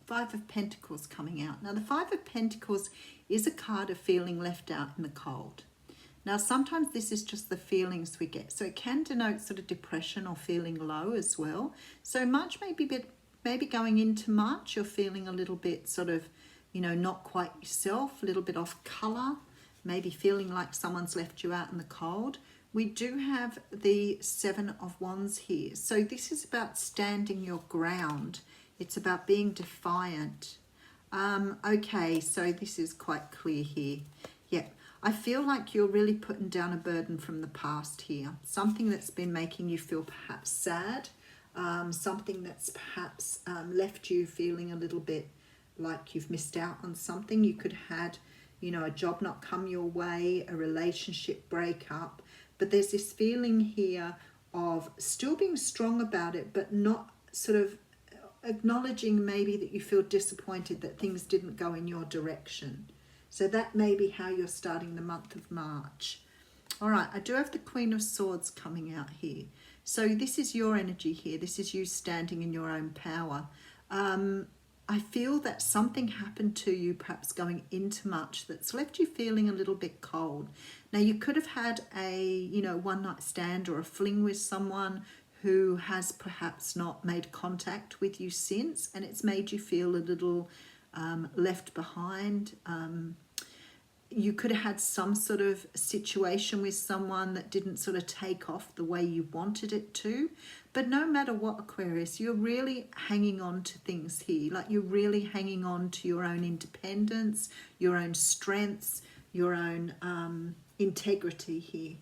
Five of Pentacles coming out. Now the Five of Pentacles is a card of feeling left out in the cold. Now sometimes this is just the feelings we get. So it can denote sort of depression or feeling low as well. So March maybe going into March, you're feeling a little bit sort of, you know, not quite yourself, a little bit off color, maybe feeling like someone's left you out in the cold. We do have the Seven of Wands here. So this is about standing your ground. It's about being defiant. Okay, so this is quite clear here. Yeah, I feel like you're really putting down a burden from the past here. Something that's been making you feel perhaps sad. Something that's perhaps left you feeling a little bit like you've missed out on something. You could have had, you know, a job not come your way, a relationship breakup. But there's this feeling here of still being strong about it, but not sort of acknowledging maybe that you feel disappointed that things didn't go in your direction. So that may be how you're starting the month of March. All right, I do have the Queen of Swords coming out here. So this is your energy here. This is you standing in your own power. I feel that something happened to you perhaps going into March that's left you feeling a little bit cold. Now you could have had a, you know, one night stand or a fling with someone who has perhaps not made contact with you since, and it's made you feel a little left behind. You could have had some sort of situation with someone that didn't sort of take off the way you wanted it to. But no matter what, Aquarius, you're really hanging on to things here. Like you're really hanging on to your own independence, your own strengths, your own integrity here.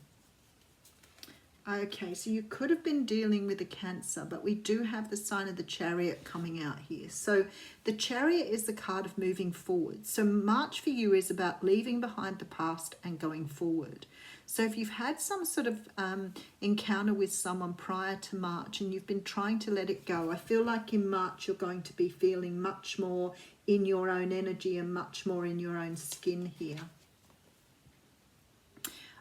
Okay, so you could have been dealing with a Cancer, but we do have the sign of the Chariot coming out here. So the Chariot is the card of moving forward. So March for you is about leaving behind the past and going forward. So if you've had some sort of encounter with someone prior to March and you've been trying to let it go, I feel like in March you're going to be feeling much more in your own energy and much more in your own skin here.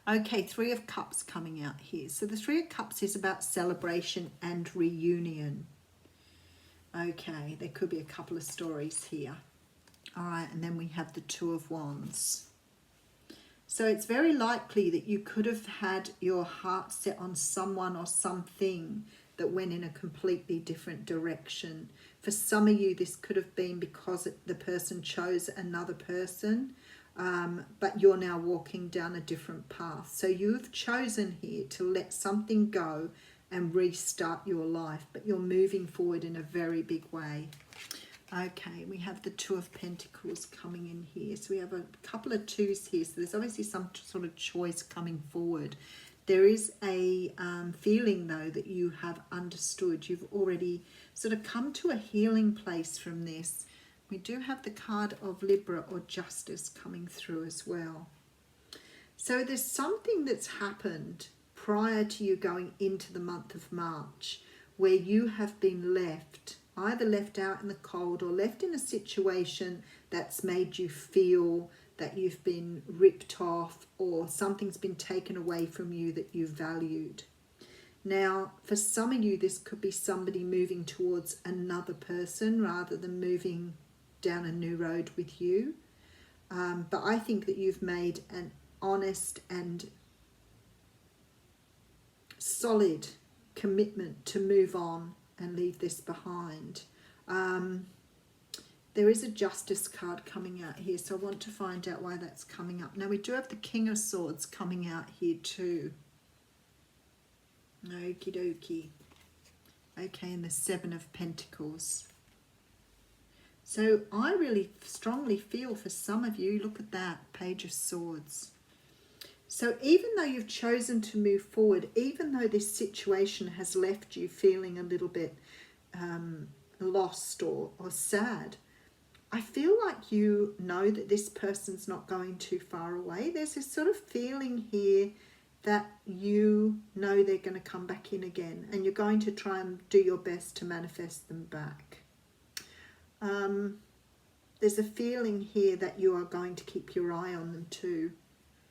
Okay, Three of Cups coming out here. So the Three of Cups is about celebration and reunion. Okay, there could be a couple of stories here. All right, and then we have the Two of Wands. So it's very likely that you could have had your heart set on someone or something that went in a completely different direction. For some of you, this could have been because the person chose another person. But you're now walking down a different path. So you've chosen here to let something go and restart your life, but you're moving forward in a very big way. Okay, we have the Two of Pentacles coming in here. So we have a couple of twos here. So there's obviously some sort of choice coming forward. There is a feeling, though, that you have understood. You've already sort of come to a healing place from this. We do have the card of Libra or Justice coming through as well. So there's something that's happened prior to you going into the month of March where you have been left, either left out in the cold or left in a situation that's made you feel that you've been ripped off or something's been taken away from you that you valued. Now, for some of you, this could be somebody moving towards another person rather than moving down a new road with you. But I think that you've made an honest and solid commitment to move on and leave this behind. There is a Justice card coming out here, so I want to find out why that's coming up. Now we do have the King of Swords coming out here too. Okie dokie. Okay, and the Seven of Pentacles. So I really strongly feel for some of you, look at that, Page of Swords. So even though you've chosen to move forward, even though this situation has left you feeling a little bit lost or sad, I feel like you know that this person's not going too far away. There's this sort of feeling here that you know they're going to come back in again and you're going to try and do your best to manifest them back. There's a feeling here that you are going to keep your eye on them too.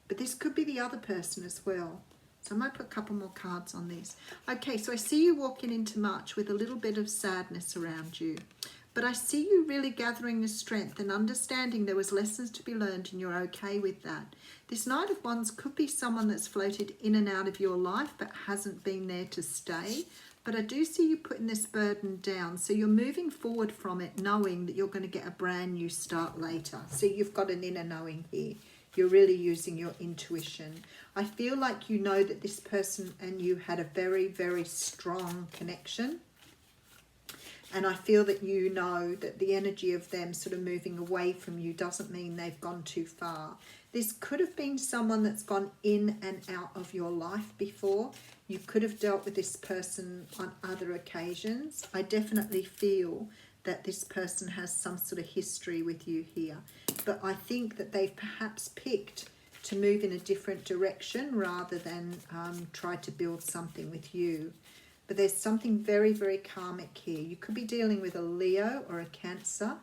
But this could be the other person as well. So I might put a couple more cards on these. Okay, so I see you walking into March with a little bit of sadness around you. But I see you really gathering the strength and understanding there was lessons to be learned, and you're okay with that. This Knight of Wands could be someone that's floated in and out of your life but hasn't been there to stay. But I do see you putting this burden down. So you're moving forward from it knowing that you're going to get a brand new start later. So you've got an inner knowing here. You're really using your intuition. I feel like you know that this person and you had a very, very strong connection. And I feel that you know that the energy of them sort of moving away from you doesn't mean they've gone too far. This could have been someone that's gone in and out of your life before. You could have dealt with this person on other occasions. I definitely feel that this person has some sort of history with you here. But I think that they've perhaps picked to move in a different direction rather than try to build something with you. But there's something very, very karmic here. You could be dealing with a Leo or a Cancer.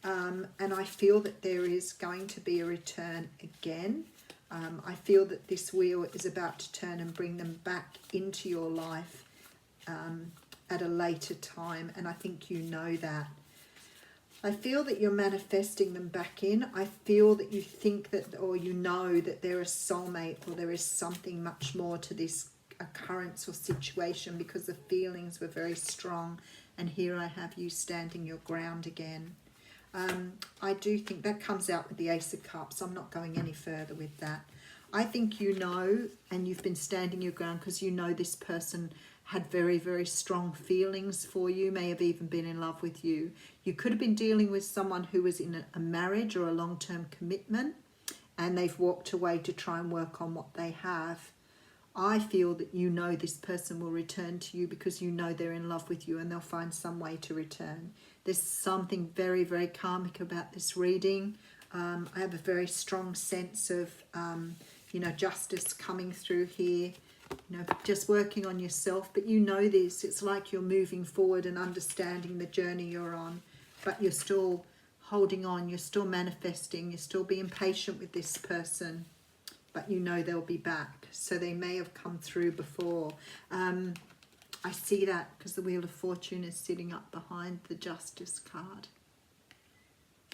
And I feel that there is going to be a return again. I feel that this wheel is about to turn and bring them back into your life at a later time. And I think you know that. I feel that you're manifesting them back in. I feel that you think that, or you know that they're a soulmate, or there is something much more to this occurrence or situation, because the feelings were very strong. And here I have you standing your ground again. I do think that comes out with the Ace of Cups. I'm not going any further with that. I think you know, and you've been standing your ground because you know this person had very, very strong feelings for you, may have even been in love with you. You could have been dealing with someone who was in a marriage or a long-term commitment, and they've walked away to try and work on what they have. I feel that you know this person will return to you because you know they're in love with you, and they'll find some way to return. There's something very, very karmic about this reading. I have a very strong sense of, justice coming through here. Just working on yourself. But you know this. It's like you're moving forward and understanding the journey you're on. But you're still holding on. You're still manifesting. You're still being patient with this person. But you know they'll be back. So they may have come through before. I see that because the Wheel of Fortune is sitting up behind the Justice card.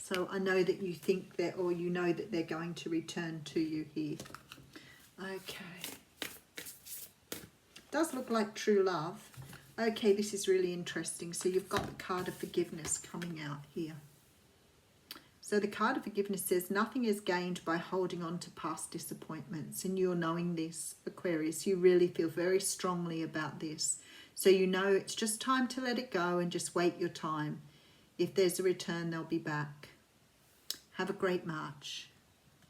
So I know that you think that, or you know that they're going to return to you here. Okay. Does look like true love. Okay, this is really interesting. So you've got the card of forgiveness coming out here. So the card of forgiveness says nothing is gained by holding on to past disappointments. And you're knowing this, Aquarius. You really feel very strongly about this. So you know it's just time to let it go and just wait your time. If there's a return, they'll be back. Have a great March.